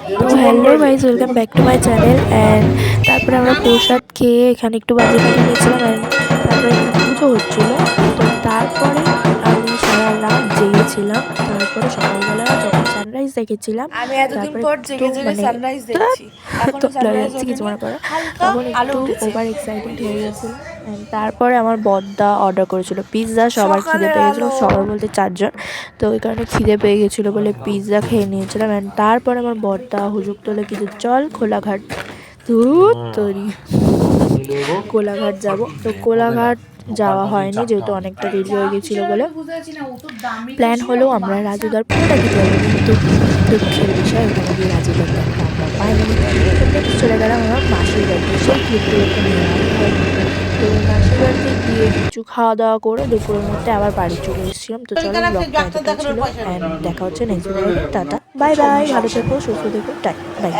তো hello guys, welcome back to my channel. And তারপরে আমরা প্রসাদ খেয়ে এখানে একটু বাজি ফাটি নিয়েছিলাম। অ্যান্ড তারপরে এখানে পুজো হচ্ছিলো। তো তারপরে আমি সারা রাত জেগেছিলাম। তারপরে সকালবেলা যখন সানরাইজ দেখেছিলাম, আমি এতদিন তারপরে পর একটু জেগে জেগে মানে সানরাইজ দেখছি। তো এখনো লয়ে সানরাইজ যাচ্ছে, কিছু ওঠেনি, মনে করো। হালকা তখন আলো একটু উঠেছে। ওভার এক্সাইটেড হয়ে গেছিলাম। অ্যান্ড তারপরে আমার বড়দা অর্ডার করেছিল পিৎজা। সবার খিদে সকালের পেয়ে গেছিলো, আলো। সবার বলতে 4 জন। তো ওই কারণে খিদে পেয়ে গেছিলো বলে পিৎজা খেয়ে নিয়েছিলাম। অ্যান্ড তারপরে আমার বড়দা হুজুক তোলে কিছু চল কোলাঘাট, ধুত তরি কোলাঘাট যাব। তো কোলাঘাট যাওয়া হয়নি যেহেতু অনেকটা দেরি হয়ে গেছিলো বলে। প্ল্যান হলেও আমরা রাজুদার পুরোটা দিতে পারবো, কিন্তু দুঃখের বিষয় ওখানে গিয়ে রাজুদার দেখা আমরা পাইনি। তো নেক্সট চলে গেলাম আমার মাসির বাড়িতে। সেই ক্লিপগুলোকে নিয়ে আসা হয়নি। তো মাসির বাড়িতে গিয়ে কিছু খাওয়া দাওয়া করে দুপুরের মধ্যে আবার বাড়ি চলে এসেছিলাম। তো চলো, ব্লগটা এতটাই ছিল। অ্যান্ড দেখা হচ্ছে নেক্সট ব্লগে। টাটা, বাই বাই, ভালো থেকো, সুস্থ থেকো, বাই।